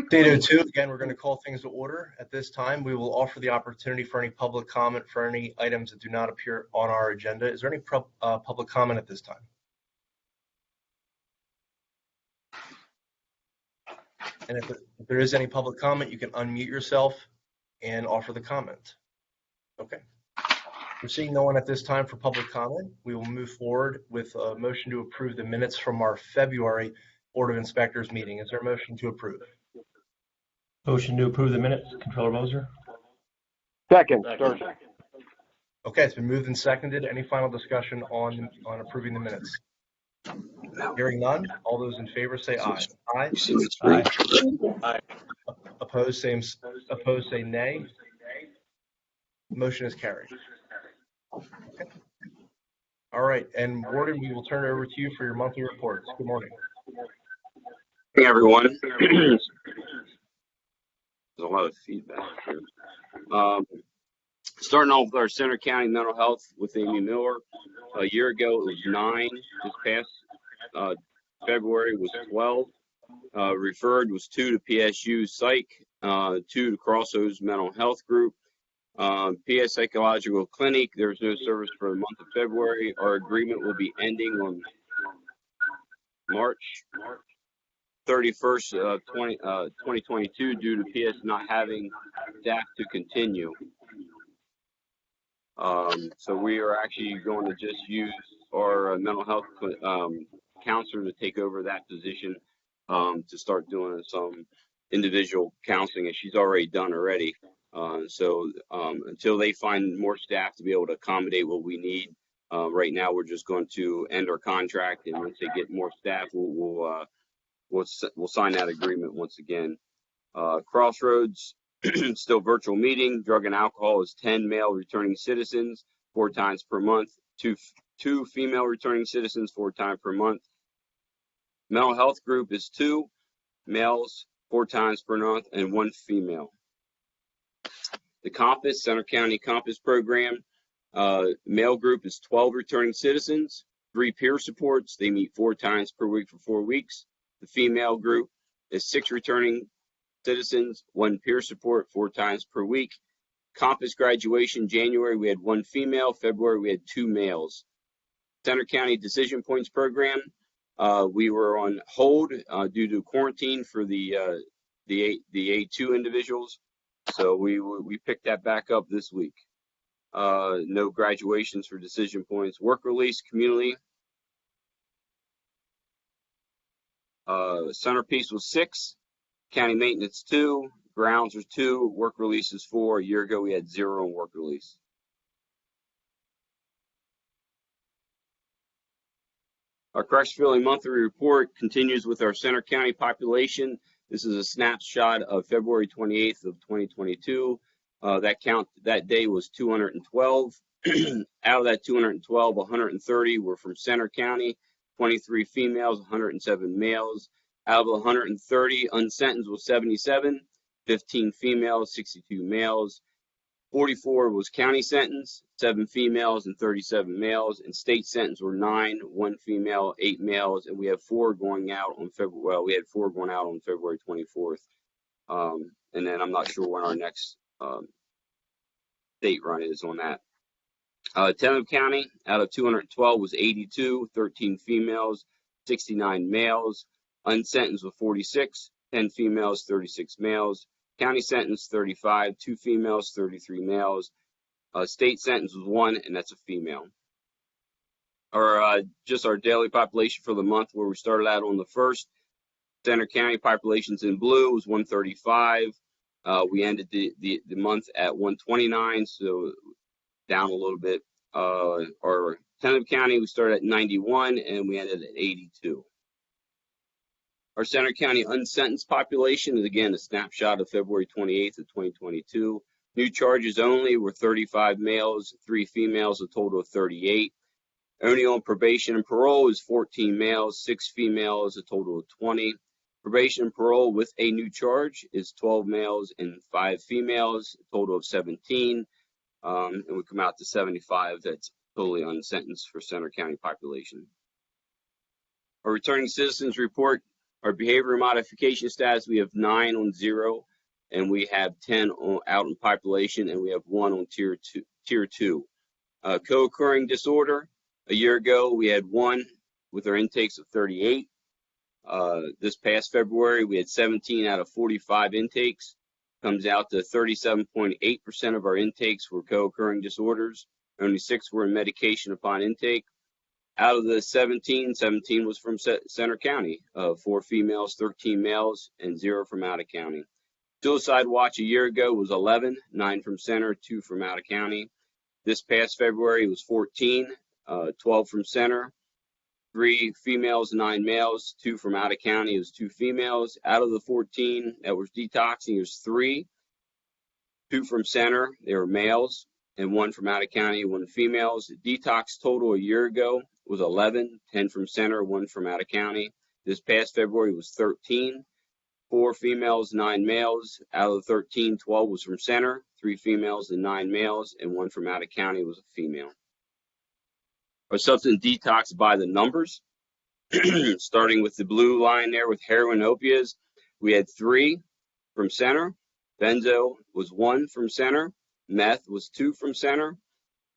Data 2, again, we're going to call things to order. At this time, we will offer the opportunity for any public comment for any items that do not appear on our agenda. Is there any public comment at this time? And if there is any public comment, you can unmute yourself and offer the comment. Okay. We're seeing no one at this time for public comment. We will move forward with a motion to approve the minutes from our February Board of Inspectors meeting. Is there a motion to approve? Motion to approve the minutes, Controller Moser. Second, Sturgeon. Okay, it's been moved and seconded. Any final discussion on approving the minutes? Hearing none, all those in favor say aye. Aye. Aye. Opposed say nay. Motion is carried. Okay. All right, and Warden, we will turn it over to you for your monthly reports. Good morning. Hey everyone. There's a lot of feedback here. Starting off with our Center County Mental Health with Amy Miller. A year ago it was 9. This past February was 12. Referred was 2 to PSU Psych, 2 to Crossroads Mental Health Group. PS Psychological Clinic, there's no service for the month of February. Our agreement will be ending on March 31st, 2022 due to PS not having staff to continue. So we are actually going to just use our mental health counselor to take over that position to start doing some individual counseling, and she's already done already. So until they find more staff to be able to accommodate what we need, right now we're just going to end our contract, and once they get more staff, we'll sign that agreement once again. Crossroads, still virtual meeting. Drug and alcohol is 10 male returning citizens, 4 times per month. Two female returning citizens, 4 times per month. Mental health group is 2 males, 4 times per month, and 1 female. The Compass, Center County Compass program, male group is 12 returning citizens, 3 peer supports. They meet 4 times per week for 4 weeks. The female group is 6 returning citizens, 1 peer support, 4 times per week. Compass graduation, January, we had 1 female. February, we had 2 males. Center County Decision Points program, we were on hold due to quarantine for the A2 individuals. So we picked that back up this week. No graduations for Decision Points. Work release, community. Centerpiece was 6. County maintenance 2. Grounds was 2. Work release is 4. A year ago we had 0 on work release. Our corrections monthly report continues with our Center County population. This is a snapshot of February 28th of 2022. That day was 212. Out of that 212, 130 were from Center County, 23 females, 107 males. Out of the 130, unsentenced was 77, 15 females, 62 males. 44 was county sentence, 7 females and 37 males, and state sentence were 9, 1 female, 8 males, and we have 4 going out on February. Well, we had 4 going out on February 24th, and then I'm not sure when our next state run is on that. Tennant County, out of 212 was 82, 13 females, 69 males. Unsentenced was 46, 10 females, 36 males. County sentence 35, 2 females, 33 males. State sentence was 1, and that's a female. Just our daily population for the month, where we started out on the 1st. Center County populations in blue was 135. We ended the month at 129, so down a little bit. Our Tennant County, we started at 91, and we ended at 82. Our Center County unsentenced population is, again, a snapshot of February 28th of 2022. New charges only were 35 males, 3 females, a total of 38. Only on probation and parole is 14 males, 6 females, a total of 20. Probation and parole with a new charge is 12 males and 5 females, a total of 17. And we come out to 75. That's totally unsentenced for Center County population. Our returning citizens report Our behavior modification status, we have 9 on 0, and we have 10 out in population, and we have 1 on tier 2. Co-occurring disorder, a year ago, we had 1 with our intakes of 38. This past February, we had 17 out of 45 intakes. Comes out to 37.8% of our intakes were co-occurring disorders. Only 6 were in medication upon intake. Out of the 17 was from Center County, 4 females, 13 males, and 0 from out of county. Suicide watch a year ago was 11, 9 from Center, 2 from out of county. This past February was 14, 12 from Center, 3 females, 9 males, 2 from out of county. It was 2 females. Out of the 14 that was detoxing, there's 3, 2 from Center, they were males, and 1 from out of county, 1 females. Detox total a year ago was 11, 10 from Center, 1 from out of county. This past February was 13, 4 females, 9 males. Out of the 13, 12 was from Center, 3 females and 9 males, and 1 from out of county was a female. Our substance detox by the numbers, starting with the blue line there with heroin opiates, we had 3 from Center. Benzo was 1 from Center. Meth was 2 from Center.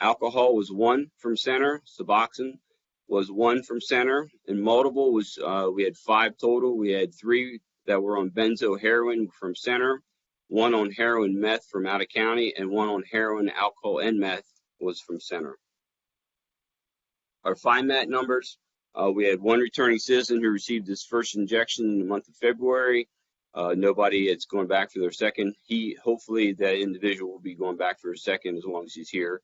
Alcohol was 1 from Center. Suboxone was 1 from Center. And multiple was, we had 5 total. We had 3 that were on benzo heroin from Center, 1 on heroin meth from out of county, and 1 on heroin, alcohol, and meth was from Center. Our FIMAT numbers, we had 1 returning citizen who received his first injection in the month of February. Nobody that's going back for their second. Hopefully that individual will be going back for a second as long as he's here.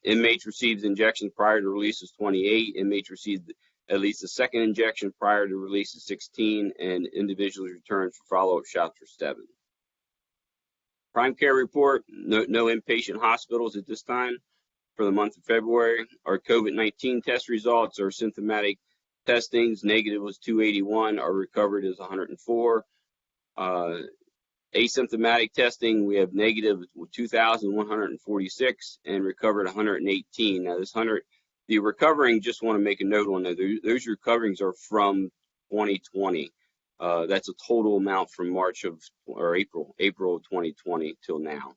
Inmates received injections prior to release is 28. Inmates received at least a second injection prior to release is 16, and individuals returned for follow-up shots for 7. Prime care report, no inpatient hospitals at this time for the month of February. Our COVID-19 test results are symptomatic testings. Negative was 281. Our recovered is 104. Asymptomatic testing, we have negative 2,146 and recovered 118. Now the recovering, just want to make a note on that. Those recoverings are from 2020. That's a total amount from April of 2020 till now.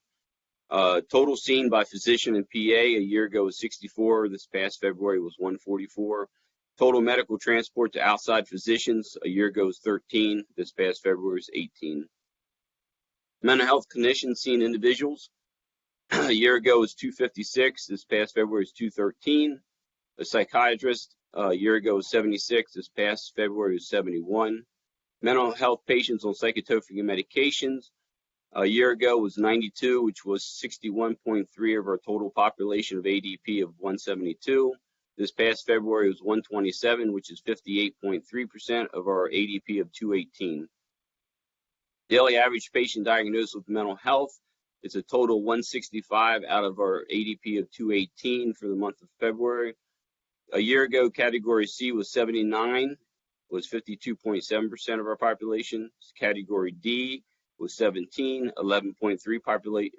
Total seen by physician and PA a year ago was 64. This past February was 144. Total medical transport to outside physicians a year ago was 13. This past February was 18. Mental health clinicians seen individuals a year ago was 256. This past February was 213. A psychiatrist a year ago was 76. This past February was 71. Mental health patients on psychotropic medications a year ago was 92, which was 61.3 of our total population of ADP of 172. This past February was 127, which is 58.3% of our ADP of 218. Daily average patient diagnosed with mental health is a total 165 out of our ADP of 218 for the month of February. A year ago, category C was 79, was 52.7% of our population. Category D was 17, 11.3%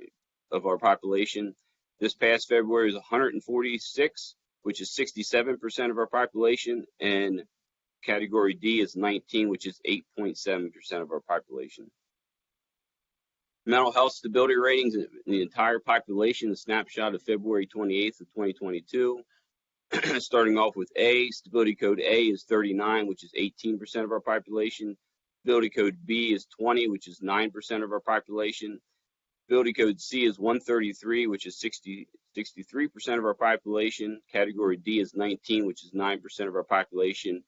of our population. This past February was 146, which is 67% of our population, and category D is 19, which is 8.7% of our population. Mental health stability ratings in the entire population, a snapshot of February 28th of 2022. Starting off with A, stability code A is 39, which is 18% of our population. Stability code B is 20, which is 9% of our population. Stability code C is 133, which is 63% of our population. Category D is 19, which is 9% of our population,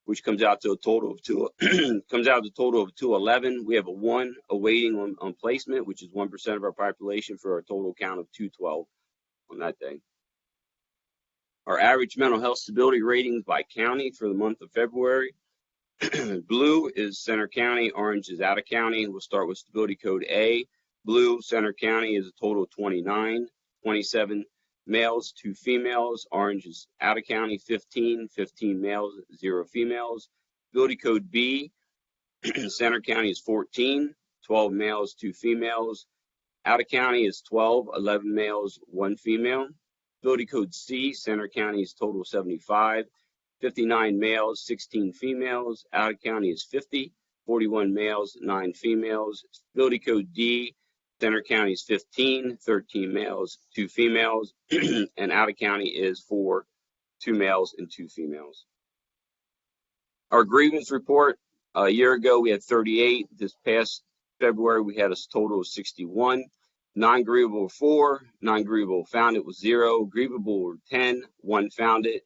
which comes out to a total of 211. We have a 1 awaiting on placement, which is 1% of our population, for a total count of 212 on that day. Our average mental health stability ratings by county for the month of February. Blue is Center County, orange is out of county. We'll start with stability code A. Blue, Center County is a total of 29, 27 males, 2 females. Orange is out of county, 15 males, 0 females. Stability code B, Center County is 14, 12 males, 2 females. Out of county is 12, 11 males, 1 female. Stability code C, Center County is total 75, 59 males, 16 females. Out of county is 50, 41 males, 9 females. Stability code D, Center County is 15, 13 males, 2 females, and out of county is 4, 2 males and 2 females. Our grievance report, a year ago we had 38. This past February we had a total of 61. Non-grievable 4, non-grievable found it was 0, grievable were 10, 1 found it.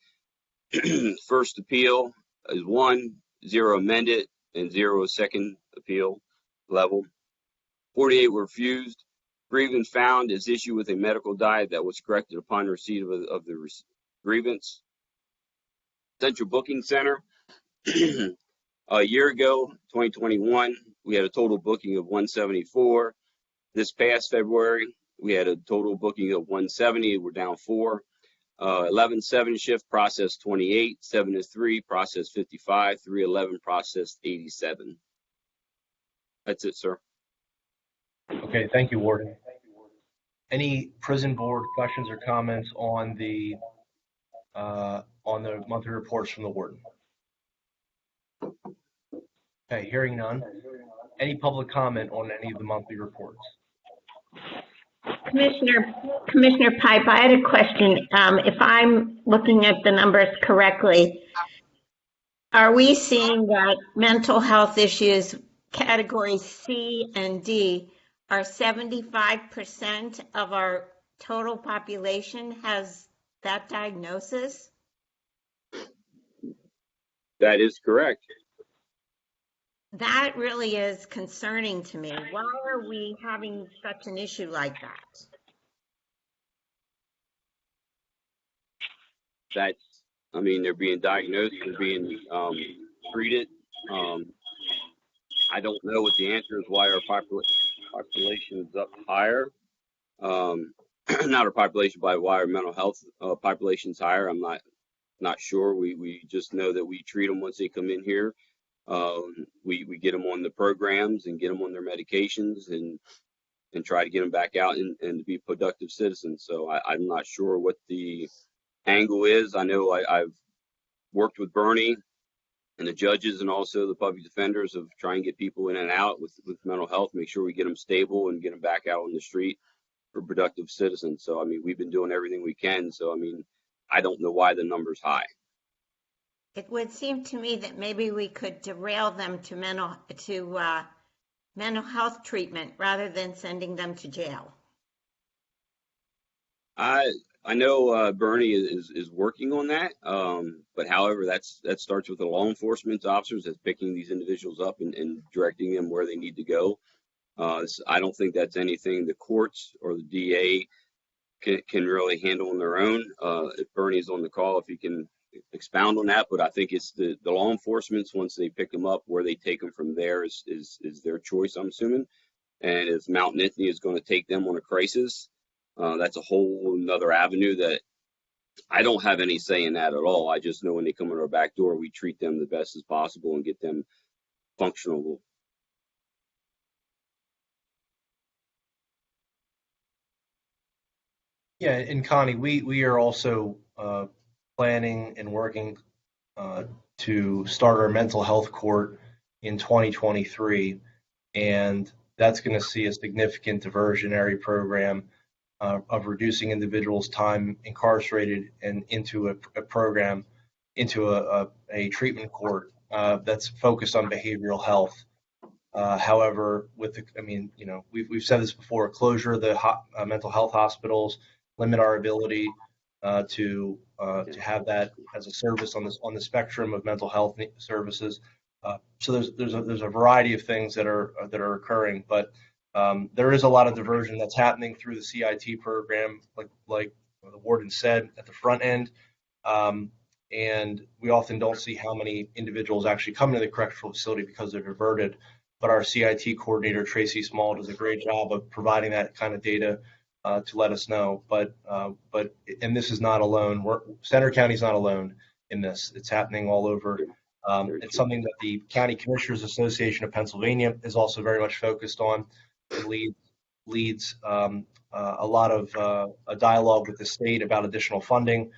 First appeal is 1, 0 amended, and 0 second appeal level. 48 were refused. Grievance found is issued with a medical diet that was corrected upon receipt of the grievance. Central Booking Center. A year ago, 2021, we had a total booking of 174. This past February, we had a total booking of 170. We're down 4. 11-7 shift processed 28, 7-3 processed 55, 3-11 processed 87. That's it, sir. Okay, thank you, Warden. Any prison board questions or comments on the monthly reports from the warden? Okay, hearing none. Any public comment on any of the monthly reports? Commissioner Pipe, I had a question. If I'm looking at the numbers correctly, are we seeing that mental health issues categories C and D are 75% of our total population has that diagnosis? That is correct. That really is concerning to me. Why are we having such an issue like that? I mean, they're being diagnosed, they're being treated. I don't know what the answer is why our population is up higher. Not our population, but why our mental health population is higher. I'm not sure. We just know that we treat them once they come in here. We get them on the programs and get them on their medications and try to get them back out and to be productive citizens. So I'm not sure what the angle is. I know I've worked with Bernie and the judges and also the public defenders of trying to get people in and out with mental health, make sure we get them stable and get them back out on the street for productive citizens. So, I mean, we've been doing everything we can. So, I mean, I don't know why the number's high. It would seem to me that maybe we could derail them to mental health treatment rather than sending them to jail. I know Bernie is working on that, but however, that starts with the law enforcement officers that's picking these individuals up and directing them where they need to go. I don't think that's anything the courts or the DA can really handle on their own. If Bernie's on the call, if he can expound on that, but I think it's the law enforcement, once they pick them up, where they take them from there is their choice, I'm assuming. And if Mount Anthony is going to take them on a crisis, that's a whole another avenue that I don't have any say in that at all. I just know when they come in our back door, we treat them the best as possible and get them functional. Yeah, and Connie, we are also planning and working to start our mental health court in 2023, and that's going to see a significant diversionary program of reducing individuals' time incarcerated and into a program, into a treatment court that's focused on behavioral health. However, we've said this before, closure of the mental health hospitals limit our ability to have that as a service on the spectrum of mental health services. So there's a variety of things that are occurring, but there is a lot of diversion that's happening through the CIT program, like the warden said at the front end, and we often don't see how many individuals actually come to the correctional facility because they're diverted. But our CIT coordinator Tracy Small does a great job of providing that kind of data to let us know. But this is not alone. Center County is not alone in this. It's happening all over. It's something that the County Commissioners Association of Pennsylvania is also very much focused on. It leads a lot of a dialogue with the state about additional funding.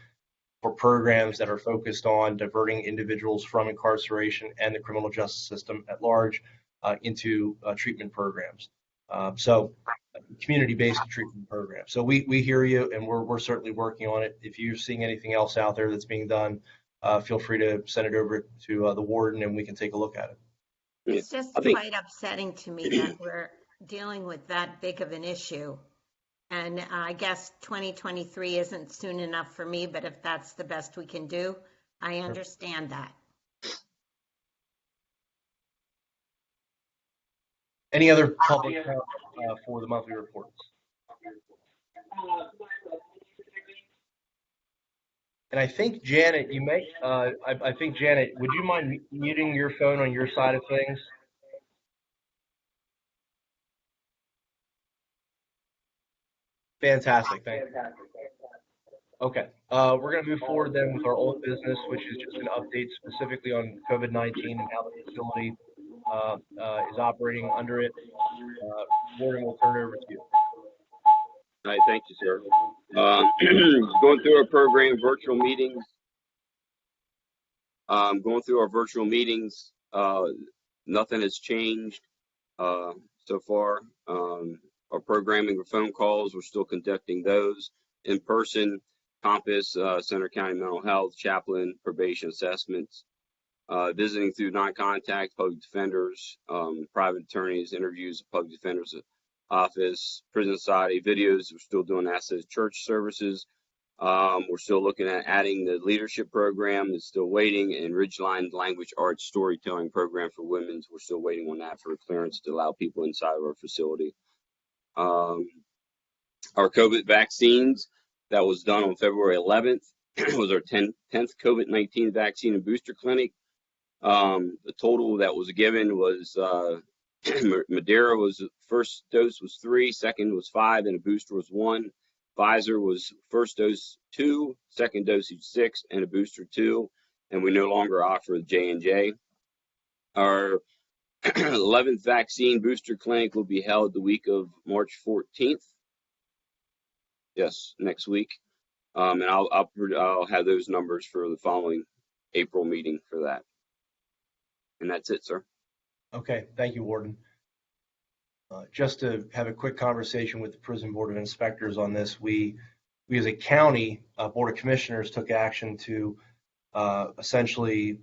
for programs that are focused on diverting individuals from incarceration and the criminal justice system at large into treatment programs. So community-based treatment programs. So we hear you, and we're certainly working on it. If you're seeing anything else out there that's being done, feel free to send it over to the warden, and we can take a look at it. It's just quite upsetting to me that we're dealing with that big of an issue. And I guess 2023 isn't soon enough for me, but if that's the best we can do, I understand that. Any other public comment for the monthly reports? And I think Janet, you may. I think Janet, would you mind muting your phone on your side of things? Fantastic. Thank you. Okay. We're going to move forward then with our old business, which is just an update specifically on COVID-19 and how the facility is operating under it. Warden, will turn it over to you. All right, thank you, sir. Going through our program, virtual meetings. Nothing has changed so far. Our programming or phone calls, we're still conducting those in person. Compass, Center County Mental Health, chaplain, probation assessments, visiting through non-contact, public defenders, private attorneys, interviews at public defenders office, prison society, videos. We're still doing access church services. We're still looking at adding the leadership program. It's still waiting, and Ridgeline language arts storytelling program for women. We're still waiting on that for clearance to allow people inside of our facility. Our COVID vaccines, that was done on February 11th. It was our 10th COVID-19 vaccine and booster clinic. The total that was given was Moderna was first dose was 3, second was 5, and a booster was 1. Pfizer was first dose 2, second dosage 6, and a booster 2. And we no longer offer J&J. Our 11th vaccine booster clinic will be held the week of March 14th. Yes, next week. And I'll have those numbers for the following April meeting for that. And that's it, sir. Okay, thank you, Warden. Just to have a quick conversation with the Prison Board of Inspectors on this, we as a county Board of Commissioners took action to essentially,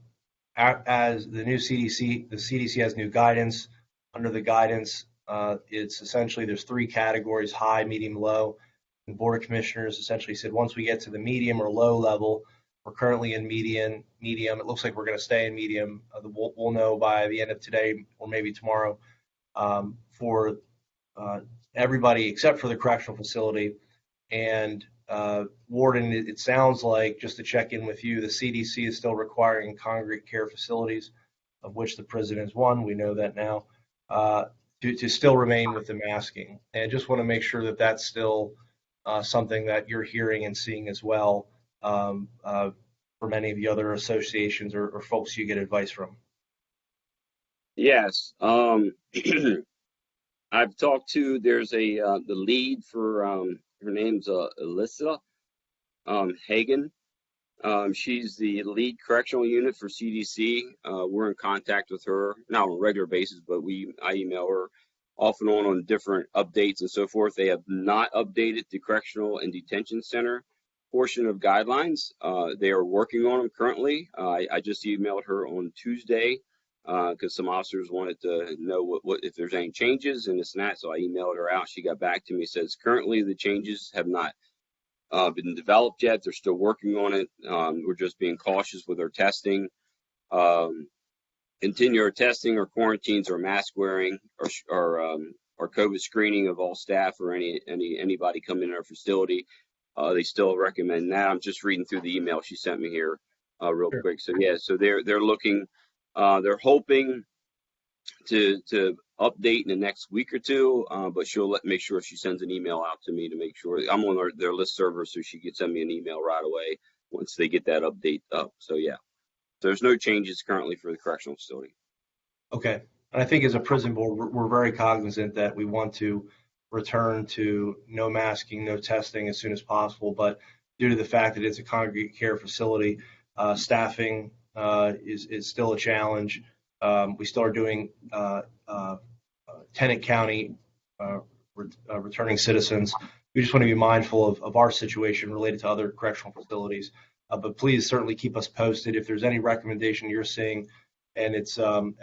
as the new CDC, the CDC has new guidance. Under the guidance, it's essentially there's 3 categories: high, medium, low. The Board of Commissioners essentially said once we get to the medium or low level, we're currently in medium. It looks like we're going to stay in medium. We'll know by the end of today or maybe tomorrow for everybody except for the correctional facility. And Warden, it sounds like, just to check in with you, the CDC is still requiring congregate care facilities, of which the prison is one. We know that now, to still remain with the masking. And just want to make sure that that's still something that you're hearing and seeing as well from any of the other associations or folks you get advice from. Yes. I've talked to, there's the lead for, her name's Alyssa Hagen. She's the lead correctional unit for CDC. We're in contact with her, not on a regular basis, but I email her off and on different updates and so forth. They have not updated the Correctional and Detention Center portion of guidelines. They are working on them currently. I just emailed her on Tuesday because some officers wanted to know what if there's any changes and this and that. So I emailed her out. She got back to me, says currently the changes have not been developed yet. They're still working on it. We're just being cautious with our testing. Continue our testing or quarantines or mask wearing or COVID screening of all staff or anybody coming in our facility. They still recommend that. I'm just reading through the email she sent me here real quick. So yeah, so they're looking, they're hoping to update in the next week or two, but she'll make sure she sends an email out to me to make sure I'm on their list server, so she can send me an email right away once they get that update up. So yeah, there's no changes currently for the correctional facility. Okay, and I think as a prison board, we're very cognizant that we want to return to no masking, no testing as soon as possible. But due to the fact that it's a congregate care facility. Staffing is still a challenge. We still are doing tenant county returning citizens. We just want to be mindful of our situation related to other correctional facilities. But please certainly keep us posted if there's any recommendation you're seeing, and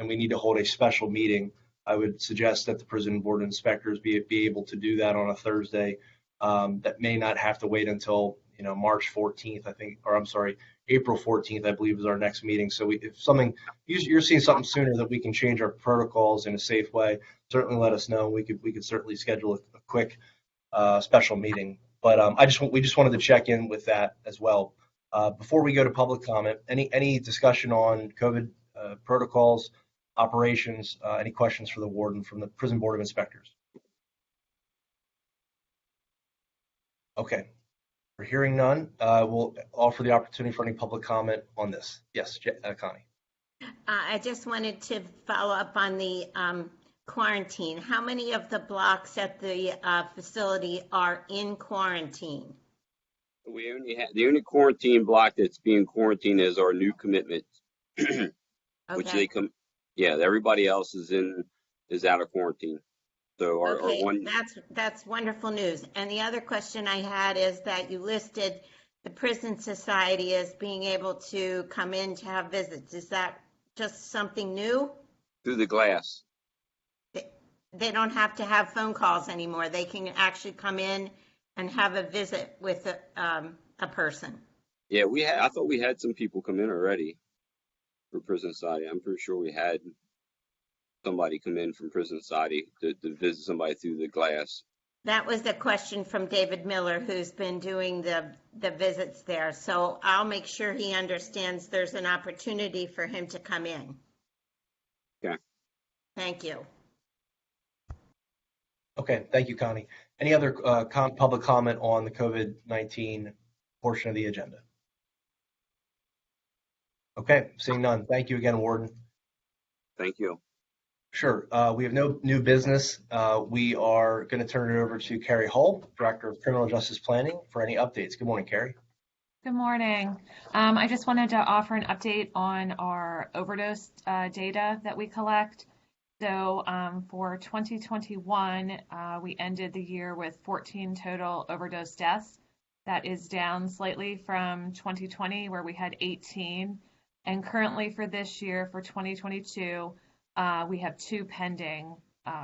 we need to hold a special meeting. I would suggest that the prison board of inspectors be able to do that on a Thursday. That may not have to wait until March 14th, I think, or I'm sorry, April 14th, I believe, is our next meeting. So if you're seeing something sooner that we can change our protocols in a safe way, certainly let us know. We could certainly schedule a quick special meeting. But we just wanted to check in with that as well. Before we go to public comment, any discussion on COVID protocols, operations, any questions for the warden from the Prison Board of Inspectors? Okay, we're hearing none. We'll offer the opportunity for any public comment on this. Yes, Connie. I just wanted to follow up on the quarantine. How many of the blocks at the facility are in quarantine? We only have the only quarantine block that's being quarantined is our new commitment, which they come. Yeah, everybody else is out of quarantine. So our one. That's wonderful news. And the other question I had is that you listed the Prison Society as being able to come in to have visits. Is that just something new? Through the glass. They don't have to have phone calls anymore. They can actually come in and have a visit with a person. Yeah, I thought we had some people come in already for Prison Society. I'm pretty sure we had somebody come in from Prison Society to visit somebody through the glass. That was the question from David Miller, who's been doing the visits there. So I'll make sure he understands there's an opportunity for him to come in. Okay. Thank you. Okay, thank you, Connie. Any other public comment on the COVID-19 portion of the agenda? Okay, seeing none. Thank you again, Warden. Thank you. Sure. We have no new business. We are going to turn it over to Carrie Hull, Director of Criminal Justice Planning, for any updates. Good morning, Carrie. Good morning. I just wanted to offer an update on our overdose data that we collect. So for 2021, we ended the year with 14 total overdose deaths. That is down slightly from 2020, where we had 18. And currently for this year, for 2022, we have 2 pending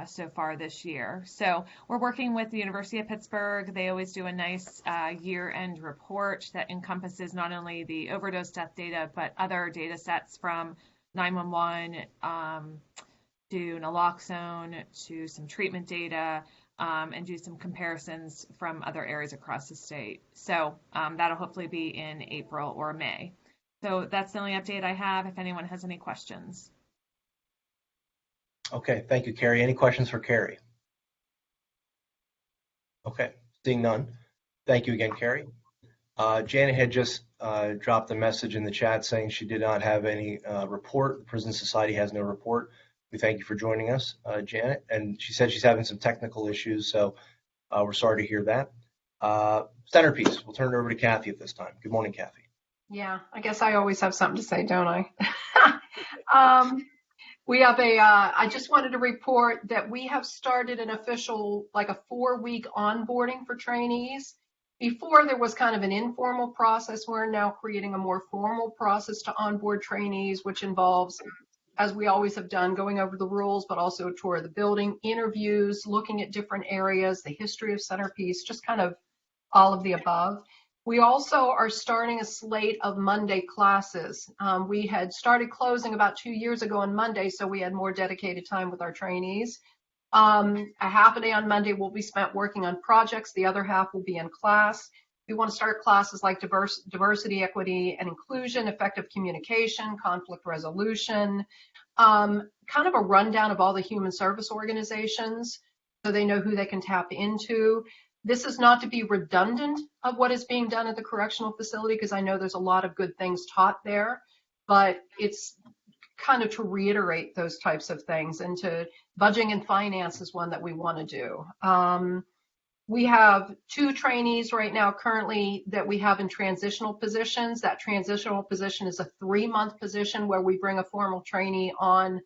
so far this year. So we're working with the University of Pittsburgh. They always do a nice year-end report that encompasses not only the overdose death data, but other data sets from 911, to naloxone, to some treatment data, and do some comparisons from other areas across the state. So that'll hopefully be in April or May. So that's the only update I have, if anyone has any questions. Okay, thank you, Carrie. Any questions for Carrie? Okay, seeing none. Thank you again, Carrie. Janet had just dropped a message in the chat saying she did not have any report. The Prison Society has no report. We thank you for joining us, Janet. And she said she's having some technical issues, so we're sorry to hear that. Centerpiece, we'll turn it over to Kathy at this time. Good morning, Kathy. Yeah, I guess I always have something to say, don't I? We have I just wanted to report that we have started an official, like a 4-week onboarding for trainees. Before there was kind of an informal process. We're now creating a more formal process to onboard trainees, which involves, as we always have done, going over the rules, but also a tour of the building, interviews, looking at different areas, the history of Centerpiece, just kind of all of the above. We also are starting a slate of Monday classes. We had started closing about 2 years ago on Monday, so we had more dedicated time with our trainees. A half a day on Monday will be spent working on projects. The other half will be in class. We want to start classes like diversity, equity, and inclusion, effective communication, conflict resolution, kind of a rundown of all the human service organizations so they know who they can tap into. This is not to be redundant of what is being done at the correctional facility, because I know there's a lot of good things taught there, but it's kind of to reiterate those types of things, and to budgeting and finance is one that we want to do. We have 2 trainees right now currently that we have in transitional positions. That transitional position is a 3-month position where we bring a formal trainee on,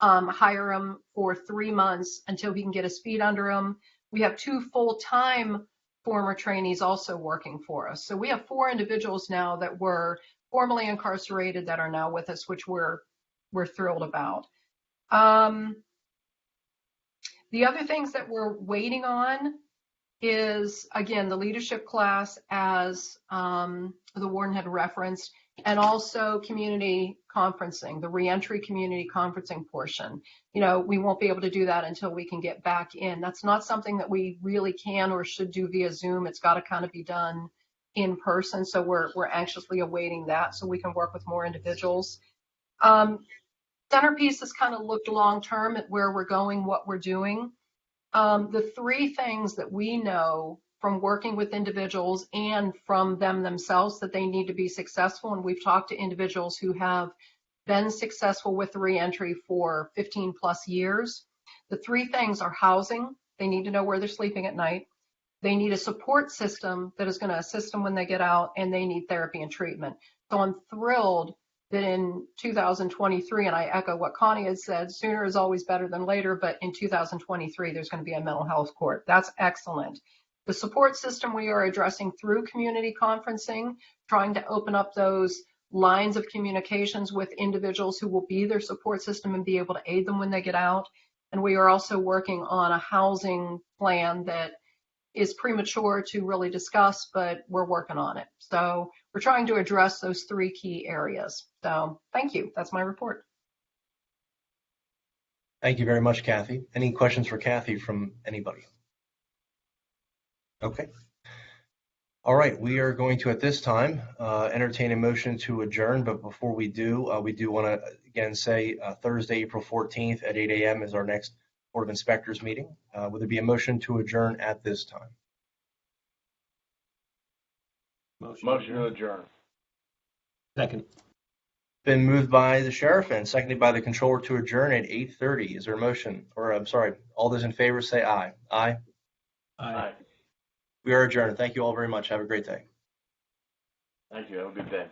hire him for 3 months until he can get his feet under him. We have 2 full-time former trainees also working for us. So we have 4 individuals now that were formerly incarcerated that are now with us, which we're thrilled about. The other things that we're waiting on is, again, the leadership class, as the warden had referenced, and also community conferencing, the reentry community conferencing portion. You know, we won't be able to do that until we can get back in. That's not something that we really can or should do via Zoom. It's got to kind of be done in person. So we're anxiously awaiting that so we can work with more individuals. Centerpiece has kind of looked long-term at where we're going, what we're doing. The 3 things that we know from working with individuals and from them themselves that they need to be successful, and we've talked to individuals who have been successful with reentry for 15 plus years. The 3 things are housing. They need to know where they're sleeping at night. They need a support system that is going to assist them when they get out, and they need therapy and treatment. So I'm thrilled that in 2023, and I echo what Connie had said, sooner is always better than later, but in 2023, there's going to be a mental health court. That's excellent. The support system we are addressing through community conferencing, trying to open up those lines of communications with individuals who will be their support system and be able to aid them when they get out. And we are also working on a housing plan that is premature to really discuss, but we're working on it. So we're trying to address those 3 key areas. So thank you. That's my report. Thank you very much, Kathy. Any questions for Kathy from anybody? Okay. All right, we are going to, at this time, entertain a motion to adjourn. But before we do want to, again, say Thursday, April 14th at 8 a.m. is our next Board of Inspectors meeting. Would there be a motion to adjourn at this time? Motion to adjourn. Second. Been moved by the sheriff and seconded by the controller to adjourn at 8:30. Is there a motion? Or I'm sorry, all those in favor say aye. Aye. Aye. We are adjourned. Thank you all very much. Have a great day. Thank you. Have a good day.